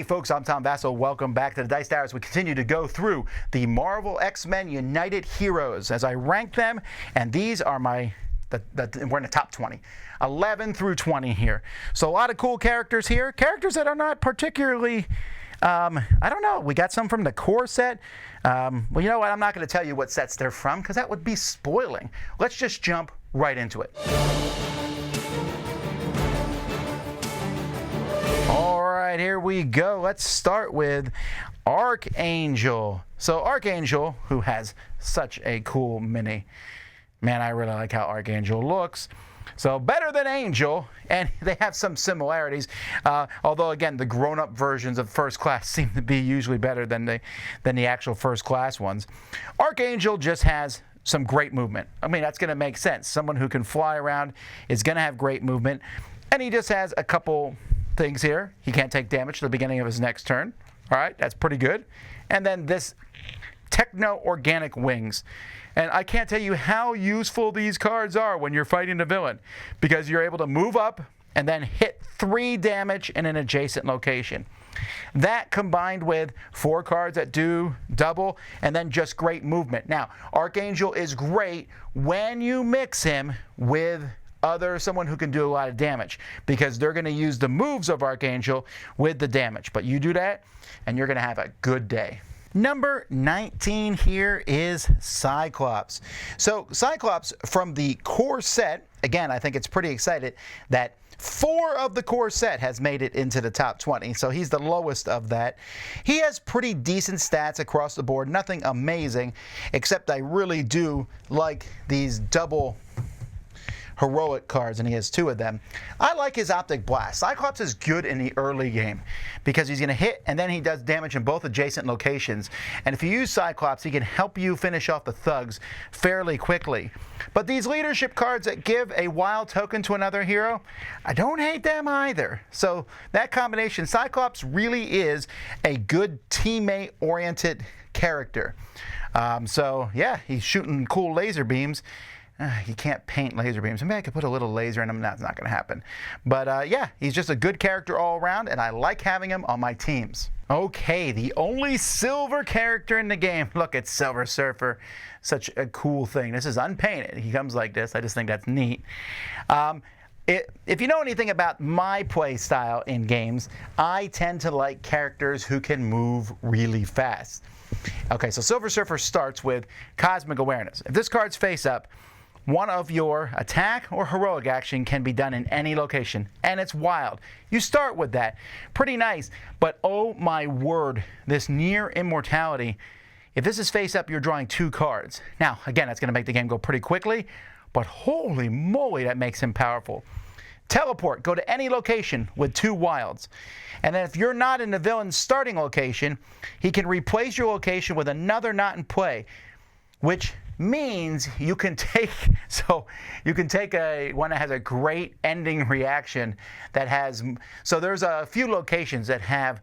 folks, I'm Tom Vasel. Welcome back to the Dice Tower as we continue to go through the Marvel X-Men United Heroes as I rank them, and these are we're in the top 20. 11 through 20 here. So a lot of cool characters here. Characters that are not particularly, I don't know. We got some from the core set. Well, you know what? I'm not going to tell you what sets they're from because that would be spoiling. Let's just jump right into it. All right, here we go. Let's start with Archangel. So Archangel, who has such a cool mini. Man, I really like how Archangel looks. So better than Angel, and they have some similarities. Although, again, the grown-up versions of First Class seem to be usually better than the actual First Class ones. Archangel just has some great movement. I mean, that's going to make sense. Someone who can fly around is going to have great movement. And he just has a couple things here. He can't take damage at the beginning of his next turn. All right, that's pretty good. And then this techno-organic wings. And I can't tell you how useful these cards are when you're fighting a villain, because you're able to move up and then hit 3 damage in an adjacent location. That combined with 4 cards that do double and then just great movement. Now, Archangel is great when you mix him with someone who can do a lot of damage, because they're going to use the moves of Archangel with the damage. But you do that and you're going to have a good day. Number 19 here is Cyclops. So Cyclops from the core set, again, I think it's pretty exciting that 4 of the core set has made it into the top 20, so he's the lowest of that. He has pretty decent stats across the board, nothing amazing, except I really do like these double heroic cards, and he has 2 of them. I like his Optic Blast. Cyclops is good in the early game because he's going to hit and then he does damage in both adjacent locations. And if you use Cyclops, he can help you finish off the thugs fairly quickly. But these leadership cards that give a wild token to another hero, I don't hate them either. So that combination, Cyclops really is a good teammate-oriented character. So yeah, he's shooting cool laser beams. You can't paint laser beams. Maybe I could put a little laser in them. That's not going to happen. But yeah, he's just a good character all around, and I like having him on my teams. Okay, the only silver character in the game. Look, it's Silver Surfer. Such a cool thing. This is unpainted. He comes like this. I just think that's neat. If you know anything about my play style in games, I tend to like characters who can move really fast. Okay, so Silver Surfer starts with Cosmic Awareness. If this card's face up, one of your attack or heroic action can be done in any location, and it's wild. You start with that. Pretty nice, but oh my word, this near immortality. If this is face up, you're drawing 2 cards. Now, again, that's going to make the game go pretty quickly, but holy moly, that makes him powerful. Teleport, go to any location with 2 wilds. And then if you're not in the villain's starting location, he can replace your location with another not in play, which means you can take one that has a great ending reaction that has, so there's a few locations that have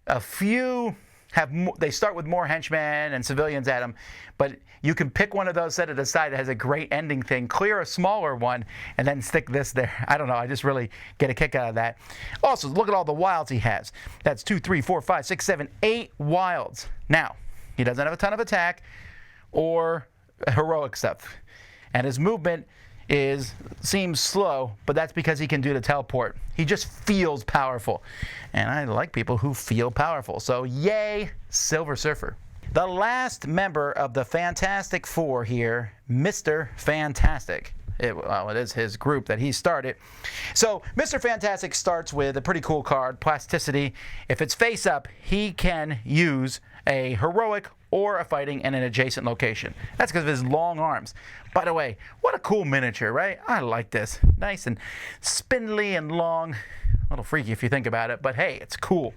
they start with more henchmen and civilians at them, but you can pick one of those, set it aside, that has a great ending thing, clear a smaller one, and then stick this there. I don't know, I just really get a kick out of that. Also, look at all the wilds he has. That's 2, 3, 4, 5, 6, 7, 8 wilds. Now, he doesn't have a ton of attack or heroic stuff, and his movement seems slow, but that's because he can do the teleport. He just feels powerful, and I like people who feel powerful, so yay, Silver Surfer. The last member of the Fantastic Four here, Mr. Fantastic. It is his group that he started. So Mr. Fantastic starts with a pretty cool card, Plasticity. If it's face up, he can use a heroic or a fighting in an adjacent location. That's because of his long arms. By the way, what a cool miniature, right? I like this. Nice and spindly and long. A little freaky if you think about it, but hey, it's cool.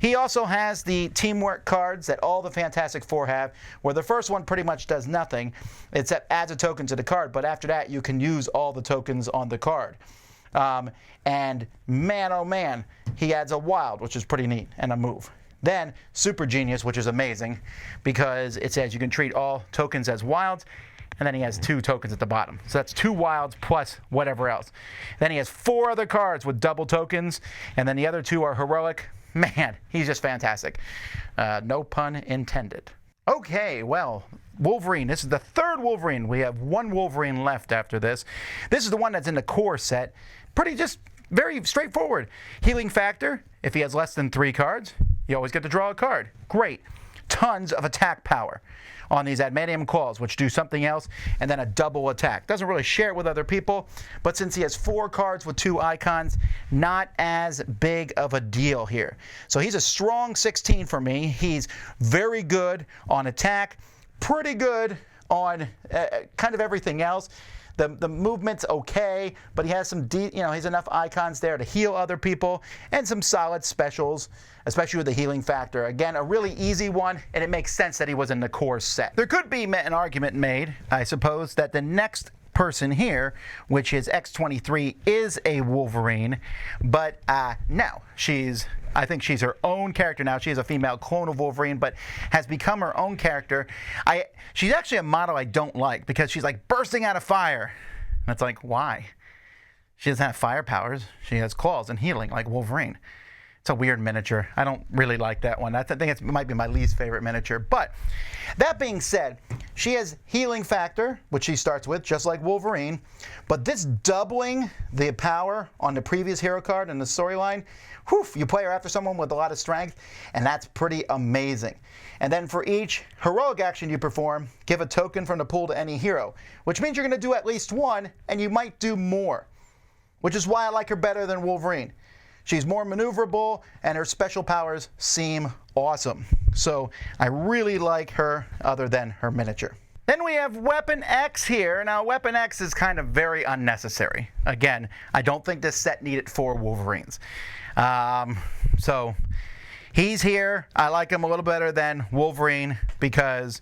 He also has the teamwork cards that all the Fantastic Four have, where the first one pretty much does nothing, except adds a token to the card, but after that you can use all the tokens on the card. And man, oh man, he adds a wild, which is pretty neat, and a move. Then Super Genius, which is amazing, because it says you can treat all tokens as wilds, and then he has 2 tokens at the bottom. So that's 2 wilds plus whatever else. Then he has 4 other cards with double tokens, and then the other 2 are heroic. man, he's just fantastic. No pun intended. Okay, well, Wolverine. This is the third Wolverine. We have one Wolverine left after this. This is the one that's in the core set. Pretty just very straightforward. Healing factor, if he has less than 3 cards, you always get to draw a card. Great. Tons of attack power on these adamantium claws, which do something else, and then a double attack. Doesn't really share it with other people, but since he has 4 cards with 2 icons, not as big of a deal here. So he's a strong 16 for me. He's very good on attack, pretty good on kind of everything else. The movement's okay, but he has some, he's enough icons there to heal other people, and some solid specials, especially with the healing factor. Again, a really easy one, and it makes sense that he was in the core set. There could be an argument made, I suppose, that the next person here, which is X-23, is a Wolverine, but no, I think she's her own character now. She is a female clone of Wolverine, but has become her own character. She's actually a model I don't like because she's like bursting out of fire. And it's like, why? She doesn't have fire powers. She has claws and healing like Wolverine. It's a weird miniature. I don't really like that one. I think it might be my least favorite miniature. But that being said, she has healing factor, which she starts with, just like Wolverine. But this doubling the power on the previous hero card in the storyline, you play her after someone with a lot of strength, and that's pretty amazing. And then for each heroic action you perform, give a token from the pool to any hero, which means you're going to do at least one, and you might do more, which is why I like her better than Wolverine. She's more maneuverable, and her special powers seem awesome. So I really like her other than her miniature. Then we have Weapon X here. Now, Weapon X is kind of very unnecessary. Again, I don't think this set needed 4 Wolverines. So he's here. I like him a little better than Wolverine because,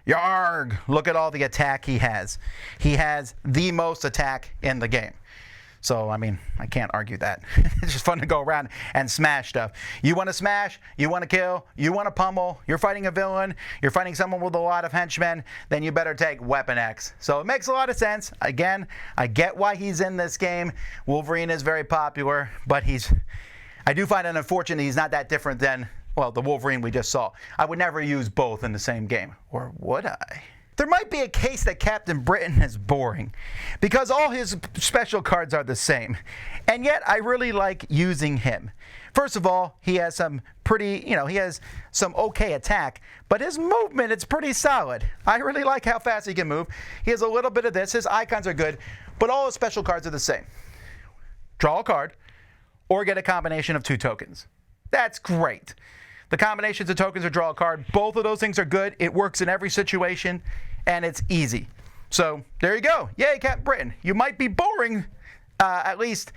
yarg, look at all the attack he has. He has the most attack in the game. So, I mean, I can't argue that. It's just fun to go around and smash stuff. You want to smash, you want to kill, you want to pummel, you're fighting a villain, you're fighting someone with a lot of henchmen, then you better take Weapon X. So it makes a lot of sense. Again, I get why he's in this game. Wolverine is very popular, but I do find it unfortunate he's not that different than, well, the Wolverine we just saw. I would never use both in the same game. Or would I? There might be a case that Captain Britain is boring because all his special cards are the same, and yet I really like using him. First of all, he has some he has some okay attack, but his movement, it's pretty solid. I really like how fast he can move. He has a little bit of this. His icons are good, but all his special cards are the same. Draw a card or get a combination of 2 tokens. That's great. The combinations of tokens or draw a card, both of those things are good. It works in every situation, and it's easy. So there you go. Yay, Captain Britain. You might be boring, at least,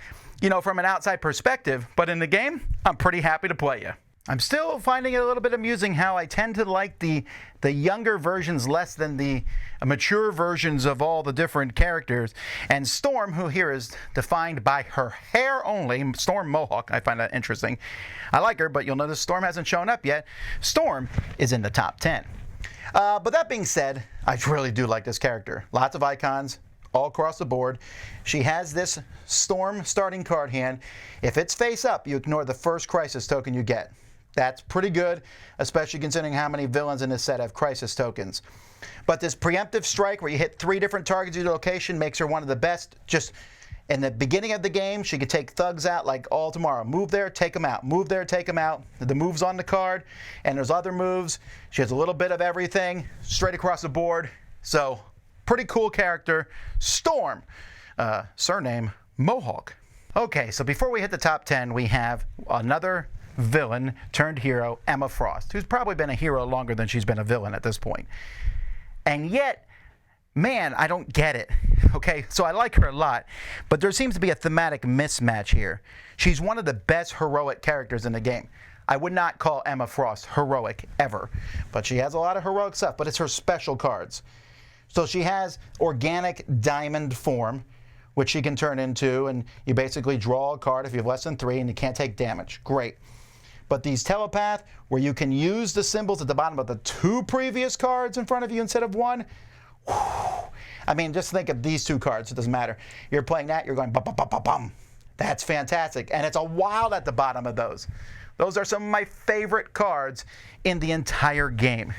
from an outside perspective, but in the game, I'm pretty happy to play you. I'm still finding it a little bit amusing how I tend to like the younger versions less than the mature versions of all the different characters. And Storm, who here is defined by her hair only, Storm Mohawk, I find that interesting. I like her, but you'll notice Storm hasn't shown up yet. Storm is in the top 10. But that being said, I really do like this character. Lots of icons all across the board. She has this Storm starting card hand. If it's face up, you ignore the first crisis token you get. That's pretty good, especially considering how many villains in this set have crisis tokens. But this preemptive strike where you hit 3 different targets at your location makes her one of the best. Just in the beginning of the game, she could take thugs out like all tomorrow. Move there, take them out. Move there, take them out. The move's on the card, and there's other moves. She has a little bit of everything straight across the board. So, pretty cool character. Storm, surname Mohawk. Okay, so before we hit the top 10, we have another villain turned hero, Emma Frost, who's probably been a hero longer than she's been a villain at this point. And yet, man, I don't get it. Okay, so I like her a lot, but there seems to be a thematic mismatch here. She's one of the best heroic characters in the game. I would not call Emma Frost heroic ever, but she has a lot of heroic stuff, but it's her special cards. So she has organic diamond form, which she can turn into, and you basically draw a card if you have less than 3 and you can't take damage. Great. But these telepath, where you can use the symbols at the bottom of the 2 previous cards in front of you instead of 1, I mean, just think of these 2 cards. It doesn't matter. You're playing that, you're going bum, bum, bum, bum, bum. That's fantastic. And it's a wild at the bottom of those. Those are some of my favorite cards in the entire game.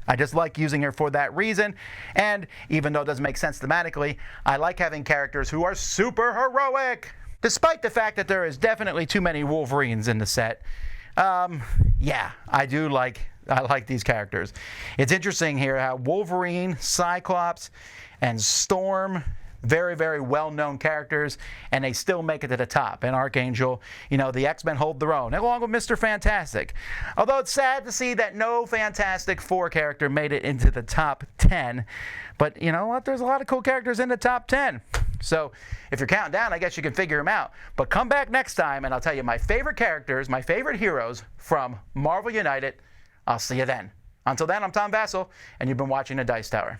I just like using her for that reason, and even though it doesn't make sense thematically, I like having characters who are super heroic. Despite the fact that there is definitely too many Wolverines in the set, yeah, I like these characters. It's interesting here how Wolverine, Cyclops, and Storm, very, very well-known characters, and they still make it to the top. And Archangel, you know, the X-Men hold their own, along with Mr. Fantastic. Although it's sad to see that no Fantastic Four character made it into the top 10. But you know what? There's a lot of cool characters in the top 10. So if you're counting down, I guess you can figure them out. But come back next time, and I'll tell you my favorite characters, my favorite heroes from Marvel United. I'll see you then. Until then, I'm Tom Vasel, and you've been watching The Dice Tower.